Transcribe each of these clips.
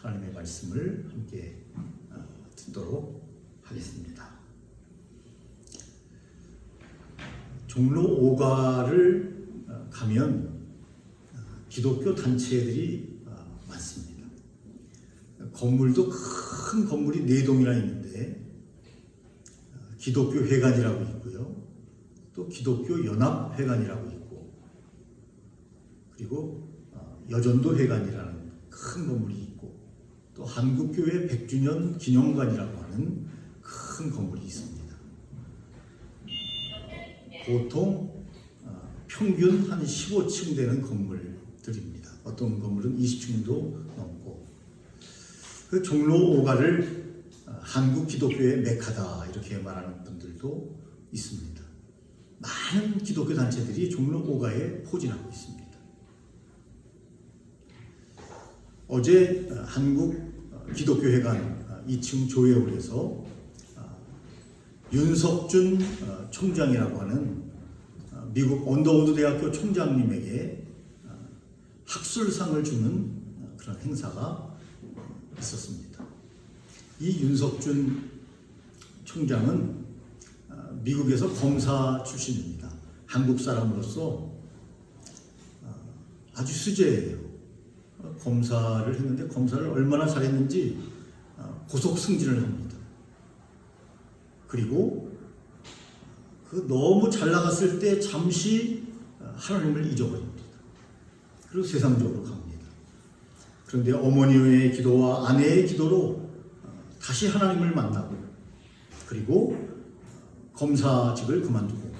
하나님의 말씀을 함께 듣도록 하겠습니다. 종로 5가를 가면 기독교 단체들이 많습니다. 건물도 큰 건물이 4동이나 있는데 기독교 회관이라고 있고요. 또 기독교 연합회관이라고 있고, 그리고 여전도 회관이라는 큰 건물이 있고, 또 한국교회 100주년 기념관이라고 하는 큰 건물이 있습니다. 보통 평균 한 15층 되는 건물들입니다. 어떤 건물은 20층도 넘고, 그 종로 5가를 한국 기독교의 메카다 이렇게 말하는 분들도 있습니다. 많은 기독교 단체들이 종로 5가에 포진하고 있습니다. 어제 한국 기독교회관 2층 조회홀에서 윤석준 총장이라고 하는 미국 언더우드 대학교 총장님에게 학술상을 주는 그런 행사가 있었습니다. 이 윤석준 총장은 미국에서 검사 출신입니다. 한국 사람으로서 아주 수재예요. 검사를 했는데 검사를 얼마나 잘했는지 고속 승진을 합니다. 그리고 그 너무 잘 나갔을 때 잠시 하나님을 잊어버립니다. 그리고 세상적으로 갑니다. 그런데 어머니의 기도와 아내의 기도로 다시 하나님을 만나고, 그리고 검사직을 그만두고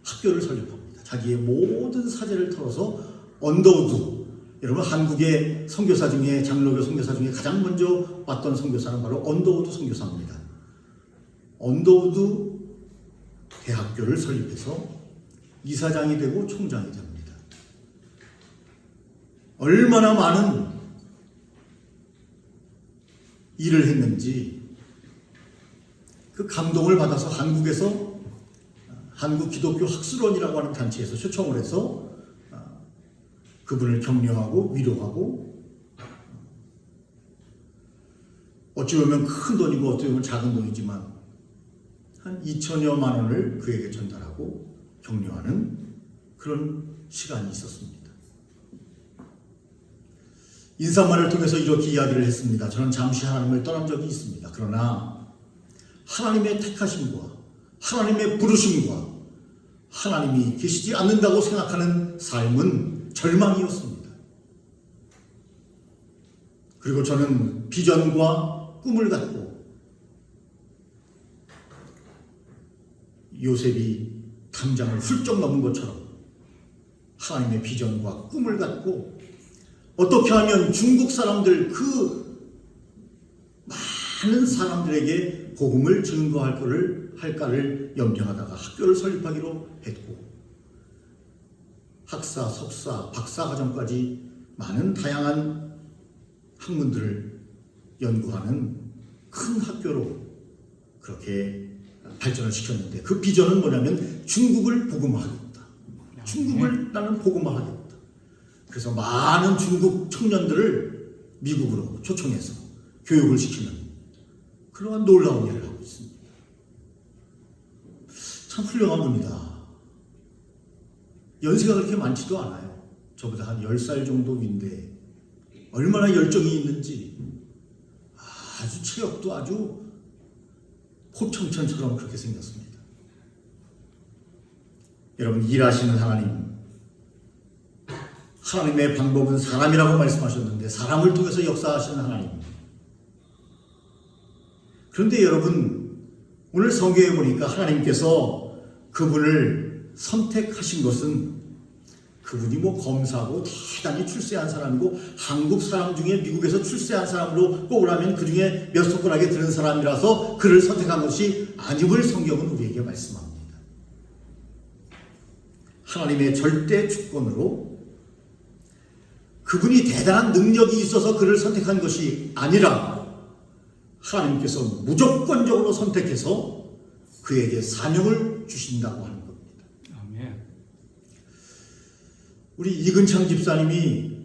학교를 설립합니다. 자기의 모든 사재를 털어서 언더우드, 여러분 한국의 선교사 중에, 장로교 선교사 중에 가장 먼저 왔던 선교사는 바로 언더우드 선교사입니다. 언더우드 대학교를 설립해서 이사장이 되고 총장이 됩니다. 얼마나 많은 일을 했는지 그 감동을 받아서 한국에서 한국 기독교 학술원이라고 하는 단체에서 초청을 해서 그분을 격려하고 위로하고, 어찌 보면 큰 돈이고 어찌 보면 작은 돈이지만 한 2천여만 원을 그에게 전달하고 격려하는 그런 시간이 있었습니다. 인사말을 통해서 이렇게 이야기를 했습니다. 저는 잠시 하나님을 떠난 적이 있습니다. 그러나 하나님의 택하심과 하나님의 부르심과 하나님이 계시지 않는다고 생각하는 삶은 절망이었습니다. 그리고 저는 비전과 꿈을 갖고 요셉이 담장을 훌쩍 넘은 것처럼 하나님의 비전과 꿈을 갖고 어떻게 하면 중국 사람들, 그 많은 사람들에게 복음을 증거할까를 염려하다가 학교를 설립하기로 했고, 학사, 석사, 박사 과정까지 많은 다양한 학문들을 연구하는 큰 학교로 그렇게 발전을 시켰는데, 그 비전은 뭐냐면 중국을 복음화하겠다. 중국을 나는 복음화하겠다. 그래서 많은 중국 청년들을 미국으로 초청해서 교육을 시키는 그러한 놀라운 일을 하고 있습니다. 참 훌륭한 분이다. 연세가 그렇게 많지도 않아요. 저보다 한 10살 정도 위인데 얼마나 열정이 있는지, 아주 체력도 아주 포청천처럼 그렇게 생겼습니다. 여러분, 일하시는 하나님의 방법은 사람이라고 말씀하셨는데 사람을 통해서 역사하시는 하나님. 그런데 여러분, 오늘 성경에 보니까 하나님께서 그분을 선택하신 것은 그분이 뭐 검사고 대단히 출세한 사람이고 한국 사람 중에 미국에서 출세한 사람으로 꼽으라면 그 중에 몇 손가락에 드는 사람이라서 그를 선택한 것이 아님을 성경은 우리에게 말씀합니다. 하나님의 절대 주권으로 그분이 대단한 능력이 있어서 그를 선택한 것이 아니라 하나님께서 무조건적으로 선택해서 그에게 사명을 주신다고 하는 겁니다. 아멘. 우리 이근창 집사님이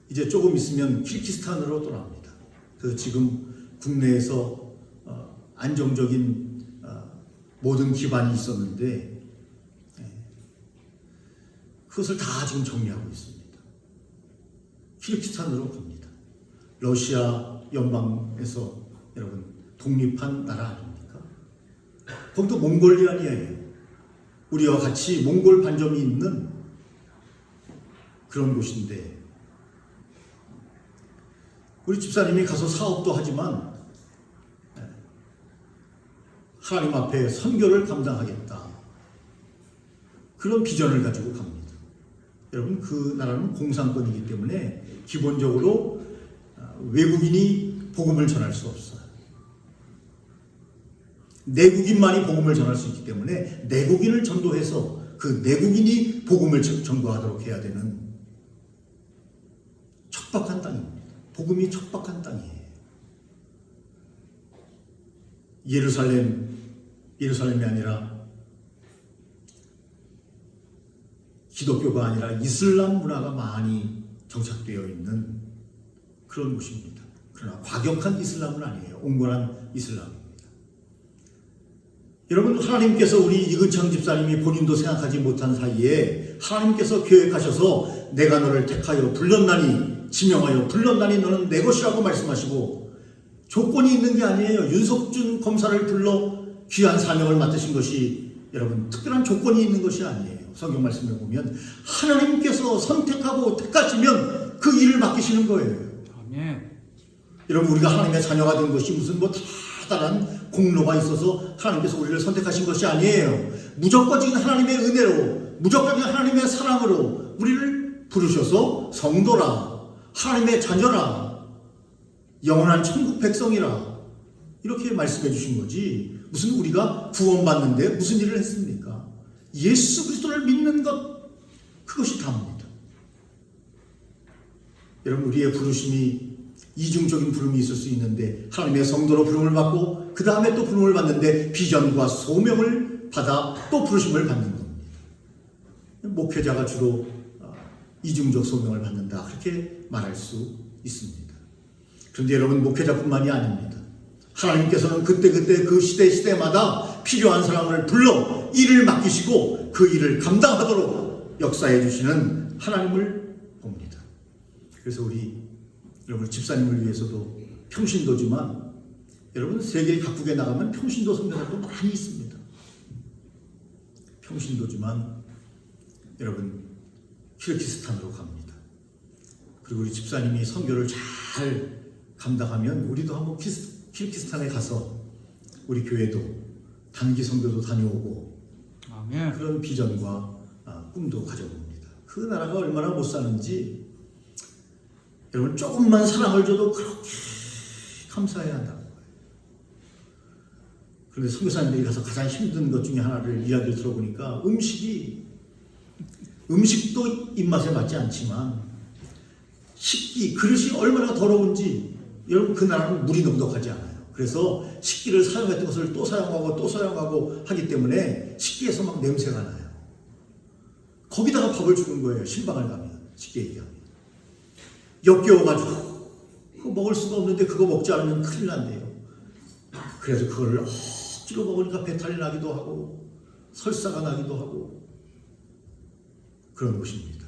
이제 조금 있으면 키르기스탄으로 떠납니다. 그래서 지금 국내에서 안정적인 모든 기반이 있었는데 그것을 다 지금 정리하고 있습니다. 키르기스탄으로 갑니다. 러시아 연방에서 여러분 독립한 나라 아닙니까? 거기도 몽골리아니아예요. 우리와 같이 몽골 반점이 있는 그런 곳인데 우리 집사님이 가서 사업도 하지만 하나님 앞에 선교를 감당하겠다. 그런 비전을 가지고 갑니다. 여러분 그 나라는 공산권이기 때문에 기본적으로 외국인이 복음을 전할 수 없어요. 내국인만이 복음을 전할 수 있기 때문에 내국인을 전도해서 그 내국인이 복음을 전도하도록 해야 되는 척박한 땅입니다. 복음이 척박한 땅이에요. 예루살렘이 아니라 기독교가 아니라 이슬람 문화가 많이 정착되어 있는 그런 곳입니다. 그러나 과격한 이슬람은 아니에요. 온건한 이슬람입니다. 여러분 하나님께서 우리 이근창 집사님이 본인도 생각하지 못한 사이에 하나님께서 계획하셔서 내가 너를 택하여 불렀나니 지명하여 불렀나니 너는 내 것이라고 말씀하시고 조건이 있는 게 아니에요. 윤석준 검사를 불러 귀한 사명을 맡으신 것이 여러분 특별한 조건이 있는 것이 아니에요. 성경 말씀을 보면 하나님께서 선택하고 택하시면 그 일을 맡기시는 거예요. 아멘. 여러분 우리가 하나님의 자녀가 된 것이 무슨 대단한 공로가 있어서 하나님께서 우리를 선택하신 것이 아니에요. 무조건적인 하나님의 은혜로 무조건적인 하나님의 사랑으로 우리를 부르셔서 성도라 하나님의 자녀라 영원한 천국 백성이라 이렇게 말씀해 주신 거지 무슨 우리가 구원받는데 무슨 일을 했습니까? 예수 그리스도를 믿는 것 그것이 다입니다. 여러분 우리의 부르심이 이중적인 부름이 있을 수 있는데 하나님의 성도로 부름을 받고 그 다음에 또 부름을 받는데 비전과 소명을 받아 또 부르심을 받는 겁니다. 목회자가 주로 이중적 소명을 받는다 그렇게 말할 수 있습니다. 그런데 여러분 목회자뿐만이 아닙니다. 하나님께서는 그때그때 그 시대마다 필요한 사람을 불러 일을 맡기시고 그 일을 감당하도록 역사해 주시는 하나님을 봅니다. 그래서 우리 여러분 집사님을 위해서도 평신도지만 여러분 세계 각국에 나가면 평신도 선교사도 많이 있습니다. 평신도지만 여러분 키르기스탄으로 갑니다. 그리고 우리 집사님이 선교를 잘 감당하면 우리도 한번 키르기스탄에 가서 우리 교회도 단기 선교도 다녀오고 아멘. 그런 비전과 꿈도 가져봅니다. 그 나라가 얼마나 못 사는지 여러분 조금만 사랑을 줘도 그렇게 감사해야 한다는 거예요. 그런데 선교사님들이 가서 가장 힘든 것 중에 하나를 이야기를 들어보니까 음식도 입맛에 맞지 않지만 식기, 그릇이 얼마나 더러운지 여러분 그 나라는 물이 넉넉하지 않아요. 그래서 식기를 사용했던 것을 또 사용하고 하기 때문에 식기에서 막 냄새가 나요. 거기다가 밥을 주는 거예요. 신방을 가면 쉽게 얘기하면 역겨워가지고 그거 먹을 수가 없는데 그거 먹지 않으면 큰일 난대요. 그래서 그걸 억지로 먹으니까 배탈이 나기도 하고 설사가 나기도 하고 그런 것입니다.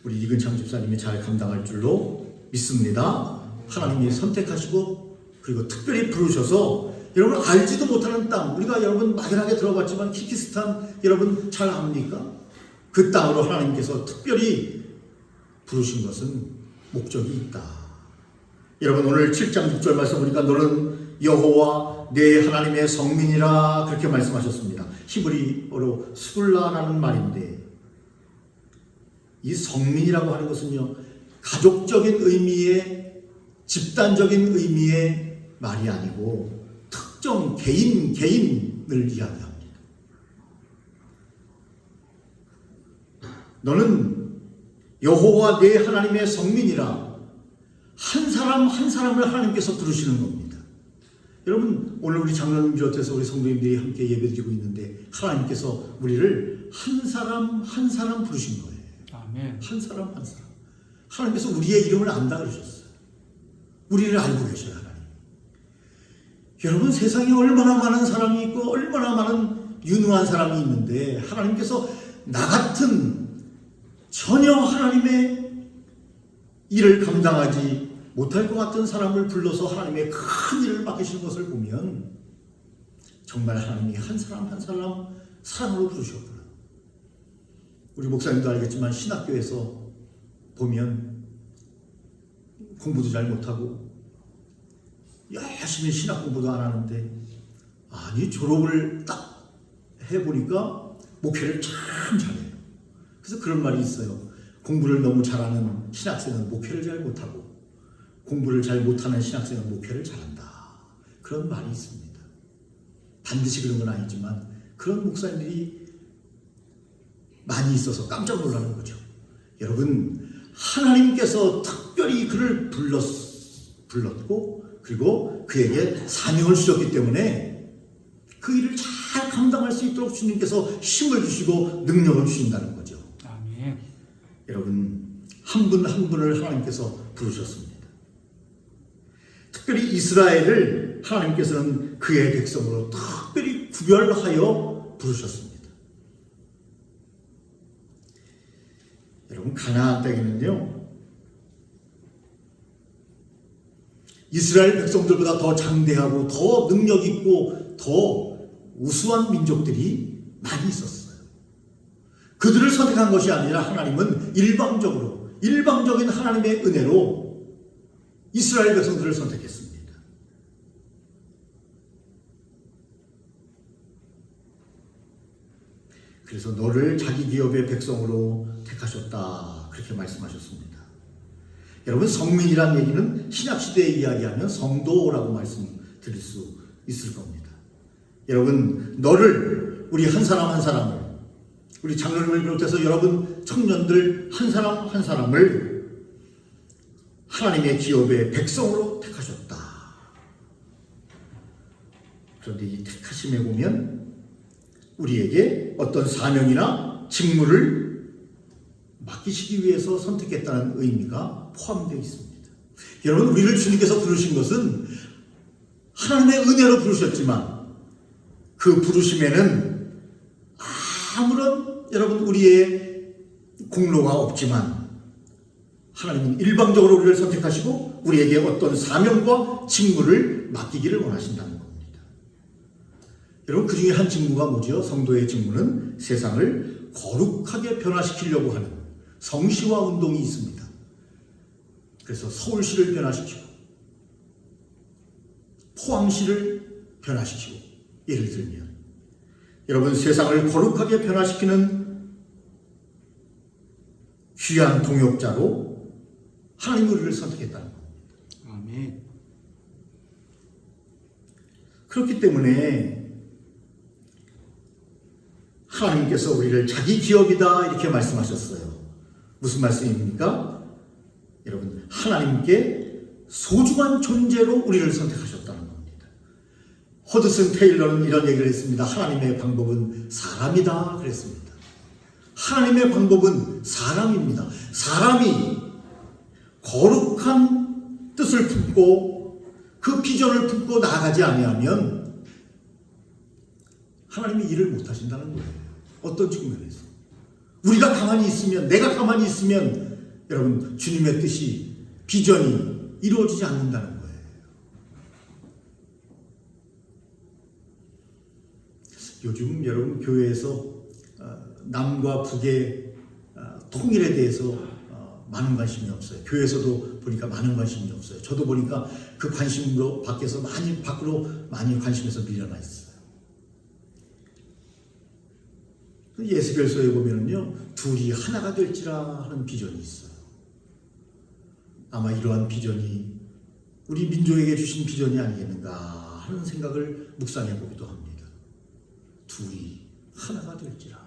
우리 이근창 집사님이 잘 감당할 줄로 믿습니다. 하나님이 선택하시고 그리고 특별히 부르셔서 여러분 알지도 못하는 땅 우리가 여러분 막연하게 들어봤지만 키르기스탄 여러분 잘 압니까? 그 땅으로 하나님께서 특별히 부르신 것은 목적이 있다. 여러분 오늘 7장 6절 말씀 보니까 너는 여호와 내 하나님의 성민이라 그렇게 말씀하셨습니다. 히브리어로 스굴라라는 말인데 이 성민이라고 하는 것은요 가족적인 의미의 집단적인 의미의 말이 아니고 특정 개인을 이야기합니다. 너는 여호와 내 하나님의 성민이라 한 사람 한 사람을 하나님께서 부르시는 겁니다. 여러분 오늘 우리 장로님 비롯해서 우리 성도님들이 함께 예배드리고 있는데 하나님께서 우리를 한 사람 한 사람 부르신 거예요. 아멘. 한 사람 한 사람. 하나님께서 우리의 이름을 안다 그러셨어요. 우리를 알고 계셔요, 하나님. 여러분, 세상에 얼마나 많은 사람이 있고 얼마나 많은 유능한 사람이 있는데 하나님께서 나 같은 전혀 하나님의 일을 감당하지 못할 것 같은 사람을 불러서 하나님의 큰 일을 맡기신 것을 보면 정말 하나님이 한 사람 한 사람 사랑으로 부르셨구나. 우리 목사님도 알겠지만 신학교에서 보면 공부도 잘 못하고 열심히 신학 공부도 안 하는데 아니 졸업을 딱 해보니까 목회를 참 잘해요. 그래서 그런 말이 있어요. 공부를 너무 잘하는 신학생은 목회를 잘 못하고 공부를 잘 못하는 신학생은 목회를 잘한다. 그런 말이 있습니다. 반드시 그런 건 아니지만 그런 목사님들이 많이 있어서 깜짝 놀라는 거죠. 여러분, 하나님께서 특별히 그를 불렀고 그리고 그에게 사명을 주셨기 때문에 그 일을 잘 감당할 수 있도록 주님께서 힘을 주시고 능력을 주신다는 거죠. 아멘. 여러분, 한 분 한 분을 하나님께서 부르셨습니다. 특별히 이스라엘을 하나님께서는 그의 백성으로 특별히 구별하여 부르셨습니다. 여러분, 가나안 땅에는요, 이스라엘 백성들보다 더 장대하고 더 능력 있고 더 우수한 민족들이 많이 있었어요. 그들을 선택한 것이 아니라 하나님은 일방적인 하나님의 은혜로 이스라엘 백성들을 선택했습니다. 그래서 너를 자기 기업의 백성으로 택하셨다, 그렇게 말씀하셨습니다. 여러분, 성민이란 얘기는 신약시대에 이야기하면 성도라고 말씀드릴 수 있을 겁니다. 여러분, 너를, 우리 한 사람 한 사람을, 우리 장로님을 비롯해서 여러분 청년들 한 사람 한 사람을 하나님의 기업의 백성으로 택하셨다. 그런데 이 택하심에 보면 우리에게 어떤 사명이나 직무를 맡기시기 위해서 선택했다는 의미가 포함되어 있습니다. 여러분, 우리를 주님께서 부르신 것은 하나님의 은혜로 부르셨지만 그 부르심에는 아무런 여러분 우리의 공로가 없지만 하나님은 일방적으로 우리를 선택하시고 우리에게 어떤 사명과 직무를 맡기기를 원하신다는 겁니다. 여러분, 그 중에 한 직무가 뭐죠? 성도의 직무는 세상을 거룩하게 변화시키려고 하는 성시화 운동이 있습니다. 그래서 서울시를 변화시키고 포항시를 변화시키고, 예를 들면 여러분, 세상을 거룩하게 변화시키는 귀한 동역자로 하나님이 우리를 선택했다는 겁니다. 아멘. 그렇기 때문에 하나님께서 우리를 자기 기업이다 이렇게 말씀하셨어요. 무슨 말씀입니까? 여러분, 하나님께 소중한 존재로 우리를 선택하셨다는 겁니다. 허드슨 테일러는 이런 얘기를 했습니다. 하나님의 방법은 사람이다 그랬습니다. 하나님의 방법은 사람입니다. 사람이 거룩한 뜻을 품고 그 비전을 품고 나아가지 아니하면 하나님이 일을 못하신다는 거예요. 어떤 측면에서. 우리가 가만히 있으면, 내가 가만히 있으면 여러분, 주님의 뜻이, 비전이 이루어지지 않는다는 거예요. 요즘 여러분 교회에서 남과 북의 통일에 대해서 많은 관심이 없어요. 교회에서도 보니까 많은 관심이 없어요. 저도 보니까 그 관심으로 밖으로 많이 관심에서 밀려나 있어요. 예수결서에 보면은요, 둘이 하나가 될지라 하는 비전이 있어요. 아마 이러한 비전이 우리 민족에게 주신 비전이 아니겠는가 하는 생각을 묵상해 보기도 합니다. 둘이 하나가 될지라.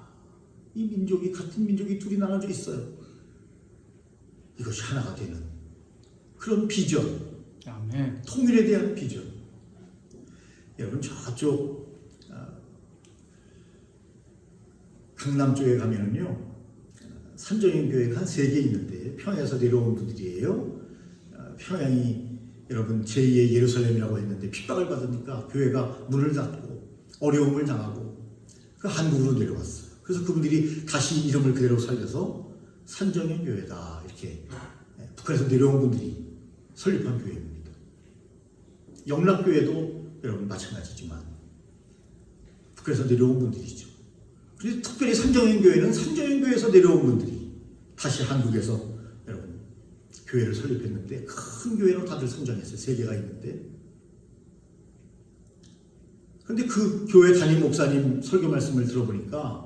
이 민족이, 같은 민족이 둘이 나눠져 있어요. 이것이 하나가 되는 그런 비전, 아멘. 통일에 대한 비전. 여러분, 저쪽 강남 쪽에 가면은요, 산정인 교회가 한 3개 있는데 평양에서 내려온 분들이에요. 평양이 여러분 제2의 예루살렘이라고 했는데 핍박을 받으니까 교회가 문을 닫고 어려움을 당하고 그 한국으로 내려왔어요. 그래서 그분들이 다시 이름을 그대로 살려서 산정의 교회다 이렇게 북한에서 내려온 분들이 설립한 교회입니다. 영락교회도 여러분 마찬가지지만 북한에서 내려온 분들이죠. 그래서 특별히 산정의 교회는 산정의 교회에서 내려온 분들이 다시 한국에서 여러분 교회를 설립했는데 큰 교회로 다들 성장했어요. 세 개가 있는데 그런데 그 교회 담임 목사님 설교 말씀을 들어보니까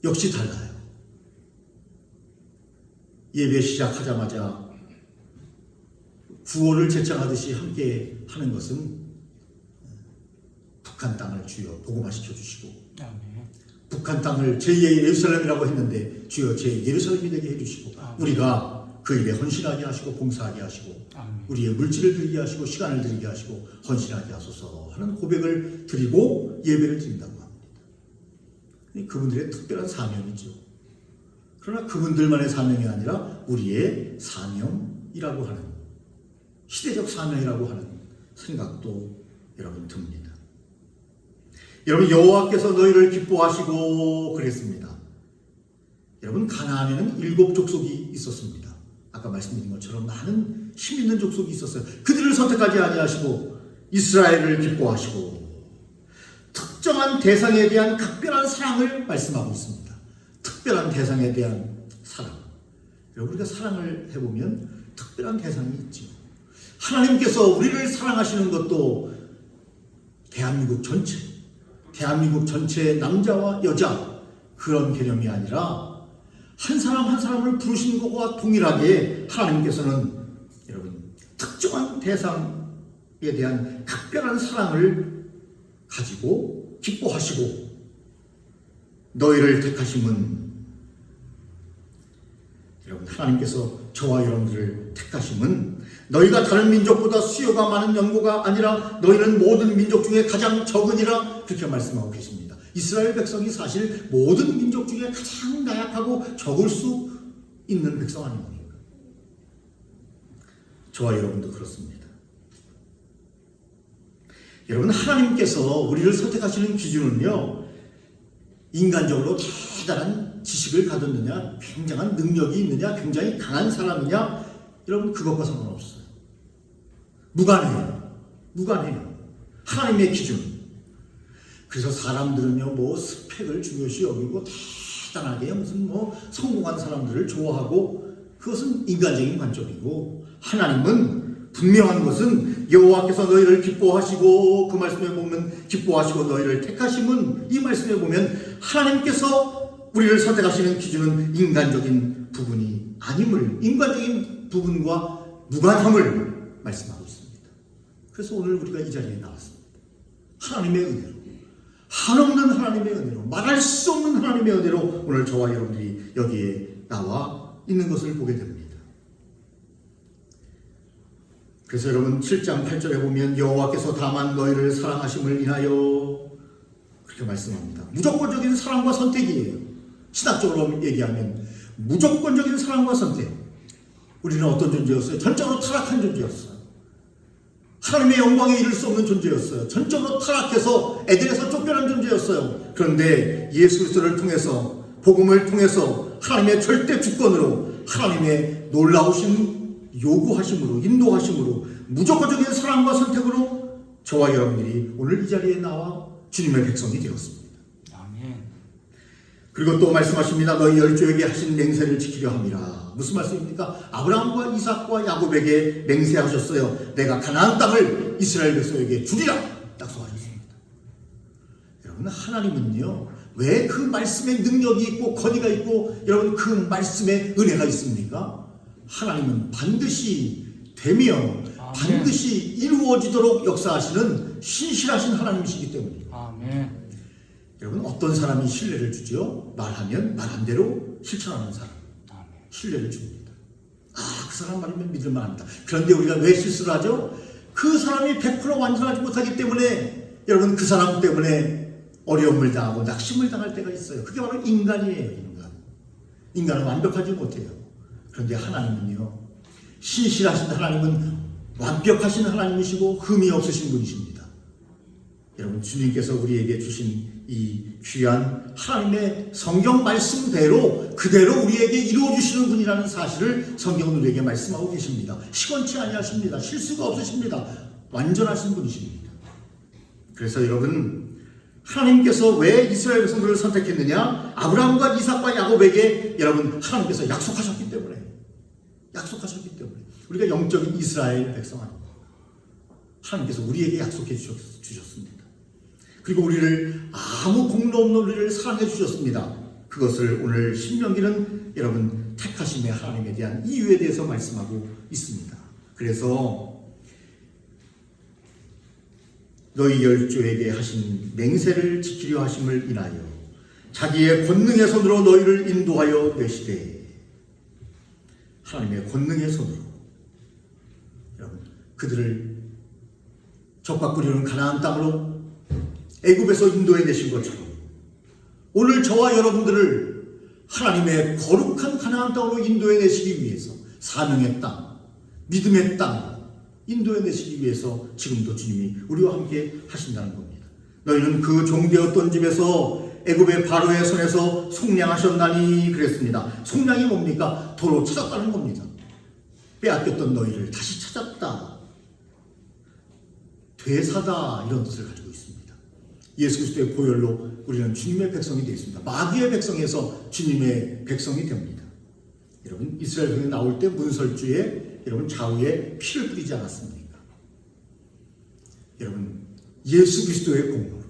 역시 달라요. 예배 시작하자마자 구호를 제창하듯이 함께 하는 것은 북한 땅을 주여 복음화 시켜주시고 아멘. 북한 땅을 제2의 예루살렘이라고 했는데 주여 제 예루살렘이 되게 해주시고 우리가 그 일에 헌신하게 하시고 봉사하게 하시고 아멘. 우리의 물질을 드리게 하시고 시간을 드리게 하시고 헌신하게 하소서 하는 고백을 드리고 예배를 드린다고 합니다. 그분들의 특별한 사명이죠. 그러나 그분들만의 사명이 아니라 우리의 사명이라고 하는 시대적 사명이라고 하는 생각도 여러분 듭니다. 여러분 여호와께서 너희를 기뻐하시고 그랬습니다. 여러분 가나안에는 7 족속이 있었습니다. 아까 말씀드린 것처럼 많은 힘 있는 족속이 있었어요. 그들을 선택하지 아니하시고 이스라엘을 기뻐하시고 특정한 대상에 대한 각별한 사랑을 말씀하고 있습니다. 특별한 대상에 대한 사랑. 여러분 우리가 사랑을 해보면 특별한 대상이 있죠. 하나님께서 우리를 사랑하시는 것도 대한민국 전체 남자와 여자 그런 개념이 아니라 한 사람 한 사람을 부르신 것과 동일하게 하나님께서는 여러분 특정한 대상에 대한 각별한 사랑을 가지고 기뻐하시고 너희를 택하심은 여러분 하나님께서 저와 여러분들을 택하심은 너희가 다른 민족보다 수요가 많은 연고가 아니라 너희는 모든 민족 중에 가장 적으니라 그렇게 말씀하고 계십니다. 이스라엘 백성이 사실 모든 민족 중에 가장 나약하고 적을 수 있는 백성 아닙니까? 저와 여러분도 그렇습니다. 여러분 하나님께서 우리를 선택하시는 기준은요 인간적으로 대단한 지식을 가졌느냐 굉장한 능력이 있느냐 굉장히 강한 사람이냐 여러분 그것과 상관없어요. 무관해요. 하나님의 기준. 그래서 사람들은요 뭐 스펙을 중요시 여기고 대단하게 무슨 뭐 성공한 사람들을 좋아하고 그것은 인간적인 관점이고 하나님은 분명한 것은 여호와께서 너희를 기뻐하시고 그 말씀에 보면 기뻐하시고 너희를 택하심은 이 말씀에 보면 하나님께서 우리를 선택하시는 기준은 인간적인 부분이 아님을 인간적인 부분과 무관함을 말씀하고 있습니다. 그래서 오늘 우리가 이 자리에 나왔습니다. 하나님의 은혜로 한없는 하나님의 은혜로 말할 수 없는 하나님의 은혜로 오늘 저와 여러분들이 여기에 나와 있는 것을 보게 됩니다. 그래서 여러분 7장 8절에 보면 여호와께서 다만 너희를 사랑하심을 인하여 그렇게 말씀합니다. 무조건적인 사랑과 선택이에요. 신학적으로 얘기하면 무조건적인 사랑과 선택. 우리는 어떤 존재였어요? 전적으로 타락한 존재였어요. 하나님의 영광에 이를 수 없는 존재였어요. 전적으로 타락해서 에덴에서 쫓겨난 존재였어요. 그런데 예수 그리스도를 통해서 복음을 통해서 하나님의 절대 주권으로 하나님의 놀라우신 요구하심으로 인도하심으로 무조건적인 사랑과 선택으로 저와 여러분들이 오늘 이 자리에 나와 주님의 백성이 되었습니다. 아멘. 그리고 또 말씀하십니다. 너희 열조에게 하신 맹세를 지키려 함이라. 무슨 말씀입니까? 아브라함과 이삭과 야곱에게 맹세하셨어요. 내가 가나안 땅을 이스라엘 백성에게 주리라 약속하셨습니다. 여러분 하나님은요 왜 그 말씀에 능력이 있고 권위가 있고 여러분 그 말씀에 은혜가 있습니까? 하나님은 반드시 되며 반드시 이루어지도록 역사하시는 신실하신 하나님이시기 때문입니다. 아멘. 여러분 어떤 사람이 신뢰를 주죠? 말하면 말한 대로 실천하는 사람 신뢰를 줍니다. 그 사람 말이면 믿을만 합니다. 그런데 우리가 왜 실수를 하죠? 그 사람이 100% 완전하지 못하기 때문에 여러분 그 사람 때문에 어려움을 당하고 낙심을 당할 때가 있어요. 그게 바로 인간이에요. 인간은 완벽하지 못해요. 그런데 하나님은요 신실하신 하나님은 완벽하신 하나님이시고 흠이 없으신 분이십니다. 여러분, 주님께서 우리에게 주신 이 귀한 하나님의 성경 말씀대로 그대로 우리에게 이루어주시는 분이라는 사실을 성경은 우리에게 말씀하고 계십니다. 시건치 아니하십니다. 실수가 없으십니다. 완전하신 분이십니다. 그래서 여러분, 하나님께서 왜 이스라엘 백성들을 선택했느냐? 아브라함과 이삭과 야곱에게 여러분 하나님께서 약속하셨기 때문에 우리가 영적인 이스라엘 백성 아닙니다. 하나님께서 우리에게 약속해 주셨습니다. 그리고 우리를 아무 공로 없는 우리를 사랑해 주셨습니다. 그것을 오늘 신명기는 여러분 택하심의 하나님에 대한 이유에 대해서 말씀하고 있습니다. 그래서 너희 열조에게 하신 맹세를 지키려 하심을 인하여 자기의 권능의 손으로 너희를 인도하여 내시되, 하나님의 권능의 손으로 여러분 그들을 적박구리는 가나안 땅으로 애굽에서 인도해 내신 것처럼 오늘 저와 여러분들을 하나님의 거룩한 가나안 땅으로 인도해 내시기 위해서 사명의 땅, 믿음의 땅 인도해 내시기 위해서 지금도 주님이 우리와 함께 하신다는 겁니다. 너희는 그 종되었던 집에서 애굽의 바로의 손에서 속량하셨나니 그랬습니다. 속량이 뭡니까? 도로 찾았다는 겁니다. 빼앗겼던 너희를 다시 찾았다, 되사다, 이런 뜻을 가지고 있습니다. 예수 그리스도의 보혈로 우리는 주님의 백성이 되었습니다. 마귀의 백성에서 주님의 백성이 됩니다. 여러분, 이스라엘 백성이 나올 때 문설주에 여러분 좌우에 피를 뿌리지 않았습니까? 여러분, 예수 그리스도의 공로로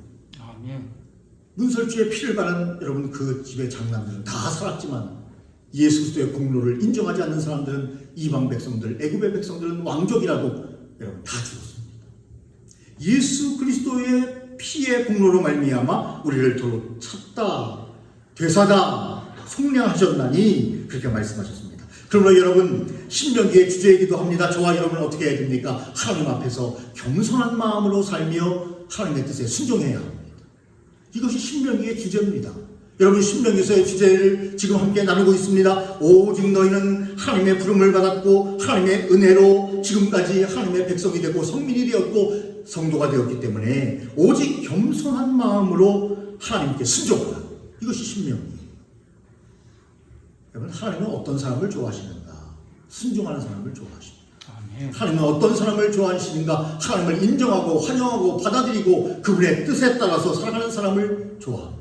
문설주에 피를 바른 여러분 그 집의 장남들은 다 살았지만 예수 그리스도의 공로를 인정하지 않는 사람들은, 이방 백성들, 애굽의 백성들은 왕족이라도 여러분 다 죽었습니다. 예수 그리스도의 피의 공로로 말미암아 우리를 도로 찾다, 되사다, 속량하셨나니 그렇게 말씀하셨습니다. 그러므로 여러분, 신명기의 주제이기도 합니다. 저와 여러분은 어떻게 해야 됩니까? 하나님 앞에서 겸손한 마음으로 살며 하나님의 뜻에 순종해야 합니다. 이것이 신명기의 주제입니다. 여러분, 신명기에서의 주제를 지금 함께 나누고 있습니다. 오직 너희는 하나님의 부름을 받았고 하나님의 은혜로 지금까지 하나님의 백성이 되고 성민이 되었고 성도가 되었기 때문에 오직 겸손한 마음으로 하나님께 순종하라. 이것이 신명기예요. 여러분, 하나님은 어떤 사람을 좋아하시는가? 순종하는 사람을 좋아하십니다. 하나님은 어떤 사람을 좋아하시는가? 하나님을 인정하고 환영하고 받아들이고 그분의 뜻에 따라서 살아가는 사람을 좋아합니다.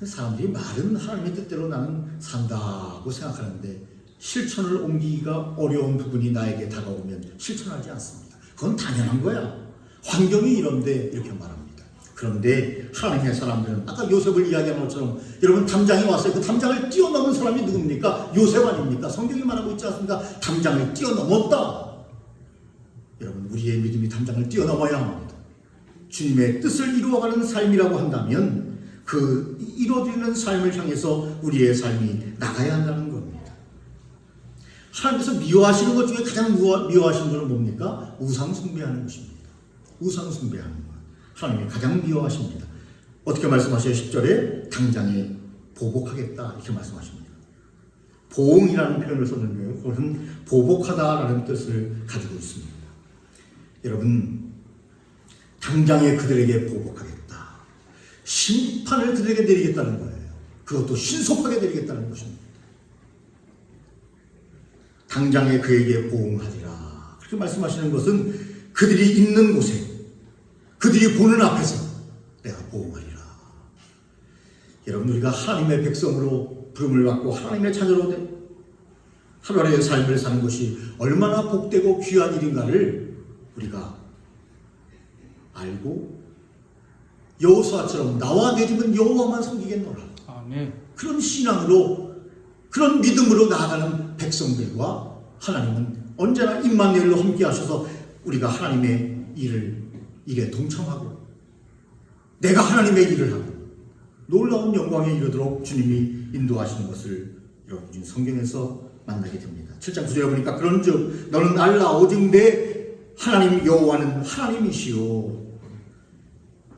사람들이 말은 하나님의 뜻대로 나는 산다고 생각하는데 실천을 옮기기가 어려운 부분이 나에게 다가오면 실천하지 않습니다. 그건 당연한 거야. 환경이 이런데 이렇게 말합니다. 그런데 하나님의 사람들은 아까 요셉을 이야기한 것처럼 여러분, 담장이 왔어요. 그 담장을 뛰어넘은 사람이 누굽니까? 요셉 아닙니까? 성경이 말하고 있지 않습니까? 담장을 뛰어넘었다. 여러분, 우리의 믿음이 담장을 뛰어넘어야 합니다. 주님의 뜻을 이루어가는 삶이라고 한다면 그 이루어지는 삶을 향해서 우리의 삶이 나가야 한다는 겁니다. 하나님께서 미워하시는 것 중에 가장 미워하시는 것은 뭡니까? 우상 숭배하는 것입니다. 우상 숭배하는 것. 하나님이 가장 미워하십니다. 어떻게 말씀하셔요? 10절에 당장에 보복하겠다 이렇게 말씀하십니다. 보응이라는 표현을 썼는데요, 그것은 보복하다라는 뜻을 가지고 있습니다. 여러분, 당장에 그들에게 보복하겠다, 심판을 그들에게 내리겠다는 거예요. 그것도 신속하게 내리겠다는 것입니다. 당장에 그에게 보응하리라 그렇게 말씀하시는 것은 그들이 있는 곳에, 그들이 보는 앞에서 내가 보응하리라. 여러분, 우리가 하나님의 백성으로 부름을 받고 하나님의 자녀로 하루하루의 삶을 사는 것이 얼마나 복되고 귀한 일인가를 우리가 알고 여호수아처럼 나와 내 집은 여호와만 섬기겠노라, 아멘. 그런 신앙으로, 그런 믿음으로 나아가는 백성들과 하나님은 언제나 임마누엘로 함께 하셔서 우리가 하나님의 일에 동참하고 내가 하나님의 일을 하고 놀라운 영광에 이르도록 주님이 인도하시는 것을 여러분 성경에서 만나게 됩니다. 7장 9절에 보니까 그런즉 너는 알라 오직 내 하나님 여호와는 하나님이시요,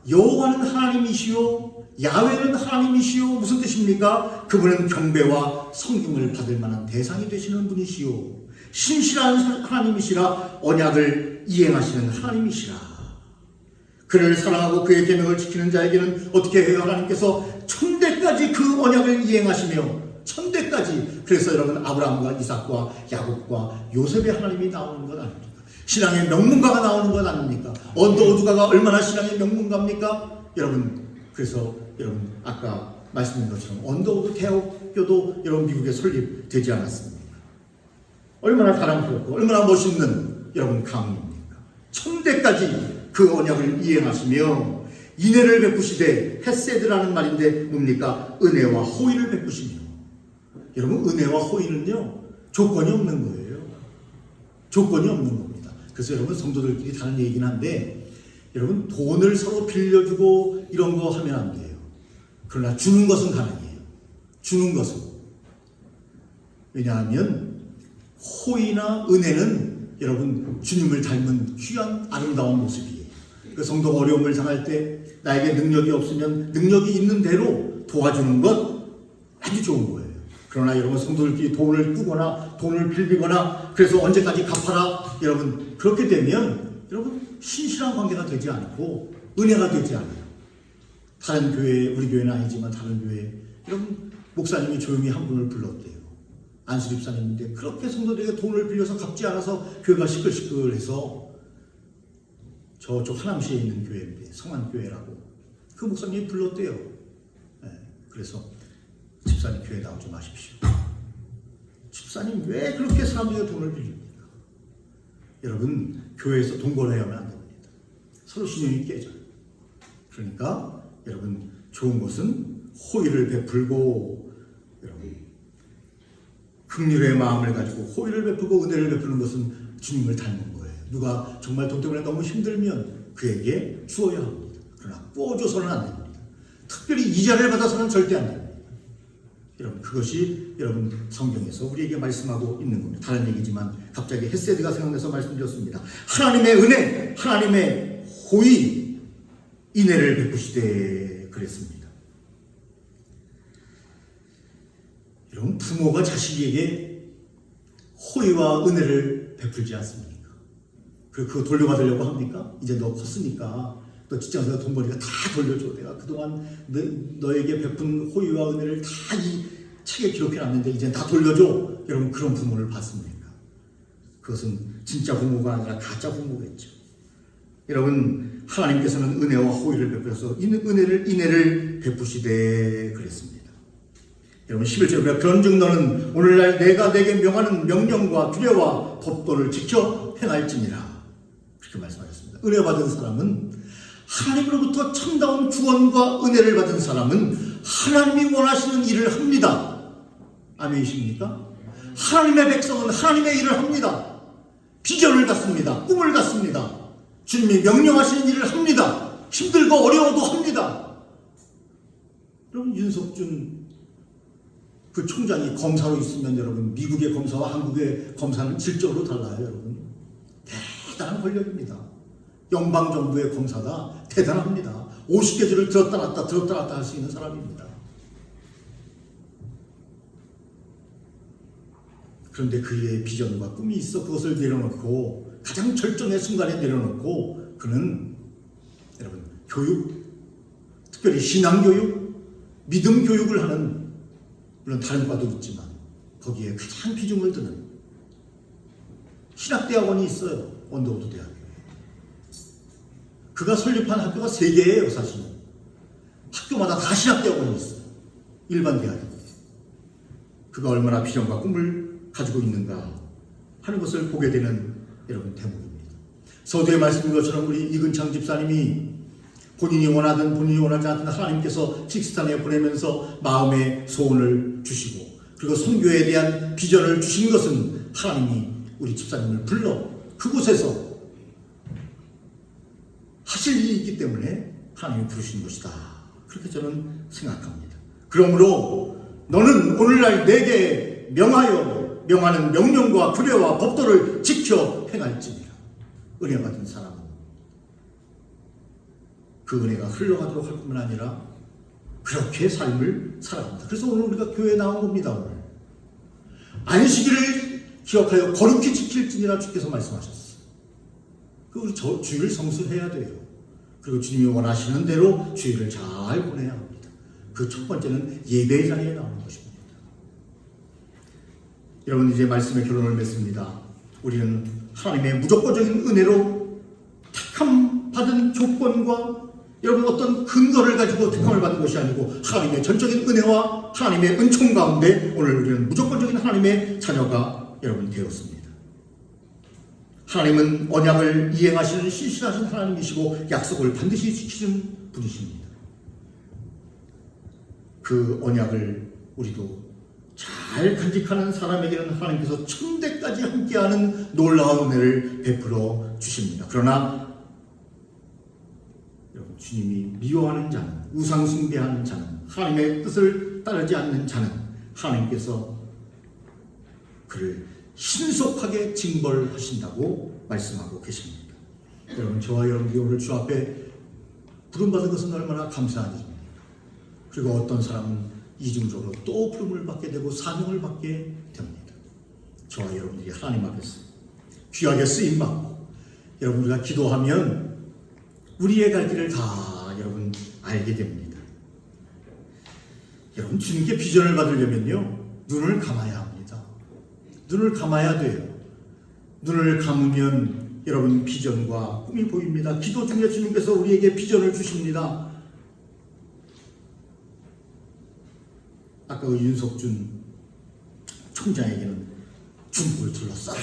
여호와는 하나님이시요 야훼는 하나님이시오. 무슨 뜻입니까? 그분은 경배와 성경을 받을 만한 대상이 되시는 분이시오. 신실한 하나님이시라 언약을 이행하시는 하나님이시라. 그를 사랑하고 그의 계명을 지키는 자에게는 어떻게 해요? 하나님께서 천대까지 그 언약을 이행하시며 천대까지. 그래서 여러분 아브라함과 이삭과 야곱과 요셉의 하나님이 나오는 것 아닙니까? 신앙의 명문가가 나오는 것 아닙니까? 언더우드가가 얼마나 신앙의 명문가입니까? 여러분, 그래서 여러분 아까 말씀드린 것처럼 언더우드 대학교도 여러분 미국에 설립되지 않았습니까? 얼마나 자랑스럽고 얼마나 멋있는 여러분 가문입니까? 천대까지 그 언약을 이행하시며 인애를 베푸시되, 헤세드라는 말인데 뭡니까? 은혜와 호의를 베푸시며. 여러분 은혜와 호의는요 조건이 없는 거예요. 조건이 없는 겁니다. 그래서 여러분 성도들끼리 다른 얘기긴 한데, 여러분 돈을 서로 빌려주고 이런 거 하면 안 돼요. 그러나 주는 것은 가능해요. 주는 것은. 왜냐하면 호의나 은혜는 여러분 주님을 닮은 귀한 아름다운 모습이에요. 그 성도가 어려움을 당할 때 나에게 능력이 없으면 능력이 있는 대로 도와주는 것 아주 좋은 거예요. 그러나 여러분 성도들끼리 돈을 꾸거나 돈을 빌리거나 그래서 언제까지 갚아라, 여러분 그렇게 되면 여러분 신실한 관계가 되지 않고 은혜가 되지 않아요. 다른 교회, 우리 교회는 아니지만 다른 교회 여러분 목사님이 조용히 한 분을 불렀대요. 안수집사님인데 그렇게 성도들에게 돈을 빌려서 갚지 않아서 교회가 시끌시끌해서 저쪽 하남시에 있는 교회인데 성안교회라고 그 목사님이 불렀대요. 네, 그래서 집사님 교회 나오지 마십시오. 집사님 왜 그렇게 사람들에게 돈을 빌립니까? 여러분 교회에서 돈 벌어야 하면 안 됩니다. 서로 신용이 깨져요. 그러니까 여러분 좋은 것은 호의를 베풀고, 여러분 긍휼의 마음을 가지고 호의를 베푸고 은혜를 베푸는 것은 주님을 닮은 거예요. 누가 정말 돈 때문에 너무 힘들면 그에게 주어야 합니다. 그러나 꾸어줘서는 안 됩니다. 특별히 이자를 받아서는 절대 안 됩니다. 여러분 그것이 여러분 성경에서 우리에게 말씀하고 있는 겁니다. 다른 얘기지만 갑자기 헤세드가 생각나서 말씀드렸습니다. 하나님의 은혜, 하나님의 호의, 인애를 베푸시되 그랬습니다. 여러분 부모가 자식에게 호의와 은혜를 베풀지 않습니까? 그거 돌려받으려고 합니까? 이제 너 컸으니까 너 직장에서 돈 벌이가 다 돌려줘. 내가 그동안 너에게 베푼 호의와 은혜를 다 이 책에 기록해놨는데 이제 다 돌려줘. 여러분 그런 부모를 봤습니까? 그것은 진짜 부모가 아니라 가짜 부모겠죠. 여러분 하나님께서는 은혜와 호의를 베풀어서 인애를 베푸시되 그랬습니다. 여러분 11절에 보면 그런즉 너는 오늘날 내가 내게 명하는 명령과 규례와 법도를 지켜 행할지니라. 그렇게 말씀하셨습니다. 은혜 받은 사람은, 하나님으로부터 참다운 구원과 은혜를 받은 사람은 하나님이 원하시는 일을 합니다. 아멘이십니까? 하나님의 백성은 하나님의 일을 합니다. 비전을 갖습니다. 꿈을 갖습니다. 주님이 명령하시는 일을 합니다. 힘들고 어려워도 합니다. 여러분 윤석준 그 총장이 검사로 있으면 여러분 미국의 검사와 한국의 검사는 질적으로 달라요. 여러분 대단한 권력입니다. 연방정부의 검사가 대단합니다. 50개 주를 들었다 놨다 할 수 있는 사람입니다. 그런데 그의 비전과 꿈이 있어 그것을 내려놓고 가장 절정의 순간에 내려놓고 그는 여러분 교육, 특별히 신앙교육, 믿음 교육을 하는, 물론 다른 과도 있지만 거기에 가장 비중을 두는 신학대학원이 있어요. 언더우드 대학교. 그가 설립한 학교가 3개예요. 사실은 학교마다 다 신학대학원이 있어요. 일반 대학이. 그가 얼마나 비전과 꿈을 가지고 있는가 하는 것을 보게 되는 여러분 대목입니다. 서두에 말씀드린 것처럼 우리 이근창 집사님이 본인이 원하든 본인이 원하지 않든 하나님께서 킥스탄에 보내면서 마음의 소원을 주시고 그리고 선교에 대한 비전을 주신 것은 하나님이 우리 집사님을 불러 그곳에서 하실 일이 있기 때문에 하나님이 부르신 것이다. 그렇게 저는 생각합니다. 그러므로 너는 오늘날 내게 명하는 명령과 규례와 법도를 지켜 행할지니라. 은혜 받은 사람은 그 은혜가 흘러가도록 할 뿐만 아니라 그렇게 삶을 살아갑니다. 그래서 오늘 우리가 교회에 나온 겁니다. 오늘 안식일을 기억하여 거룩히 지킬지니라 주께서 말씀하셨어요. 우리 주일 성수해야 돼요. 그리고 주님이 원하시는 대로 주일을 잘 보내야 합니다. 그 첫 번째는 예배의 자리에 나오는 것입니다. 여러분, 이제 말씀의 결론을 맺습니다. 우리는 하나님의 무조건적인 은혜로 택함 받은 조건과 여러분 어떤 근거를 가지고 택함을 받은 것이 아니고 하나님의 전적인 은혜와 하나님의 은총 가운데 오늘 우리는 무조건적인 하나님의 자녀가 여러분 되었습니다. 하나님은 언약을 이행하시는 신실하신 하나님이시고 약속을 반드시 지키는 분이십니다. 그 언약을 우리도 잘 간직하는 사람에게는 하나님께서 천대까지 함께하는 놀라운 은혜를 베풀어 주십니다. 그러나 여러분, 주님이 미워하는 자는, 우상 숭배하는 자는, 하나님의 뜻을 따르지 않는 자는 하나님께서 그를 신속하게 징벌하신다고 말씀하고 계십니다. 여러분, 저와 여러분들이 오늘 주 앞에 부름받은 것은 얼마나 감사한 일입니다. 그리고 어떤 사람은 이중적으로 또 부름을 받게 되고 사명을 받게 됩니다. 저와 여러분들이 하나님 앞에서 귀하게 쓰임받고 여러분, 우리가 기도하면 우리의 갈 길을 다 여러분 알게 됩니다. 여러분, 주님께 비전을 받으려면요, 눈을 감아야 합니다. 눈을 감아야 돼요. 눈을 감으면 여러분 비전과 꿈이 보입니다. 기도 중에 주님께서 우리에게 비전을 주십니다. 아까 그 윤석준 총장에게는 중국을 둘러싸라,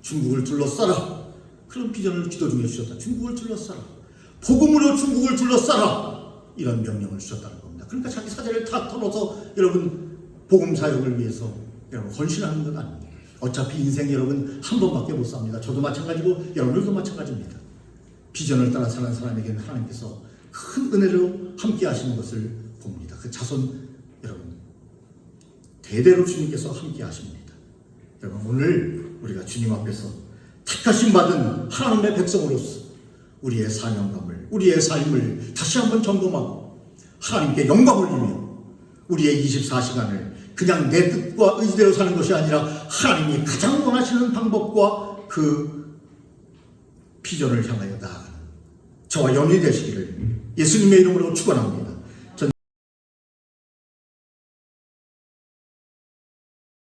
중국을 둘러싸라, 그런 비전을 기도 중에 주셨다. 중국을 둘러싸라, 복음으로 중국을 둘러싸라, 이런 명령을 주셨다는 겁니다. 그러니까 자기 사제를 다 털어서 여러분 복음 사역을 위해서 여러분 헌신하는 것 아닙니다. 어차피 인생 여러분 한 번밖에 못 삽니다. 저도 마찬가지고 여러분들도 마찬가지입니다. 비전을 따라 사는 사람에게는 하나님께서 큰 은혜로 함께 하시는 것을 봅니다. 그 자손 여러분 대대로 주님께서 함께 하십니다. 여러분, 오늘 우리가 주님 앞에서 택하심 받은 하나님의 백성으로서 우리의 사명감을, 우리의 삶을 다시 한번 점검하고 하나님께 영광을 주며 우리의 24시간을 그냥 내 뜻과 의지대로 사는 것이 아니라 하나님이 가장 원하시는 방법과 그 비전을 향하여 나아가는 저와 연이 되시기를 예수님의 이름으로 축원합니다.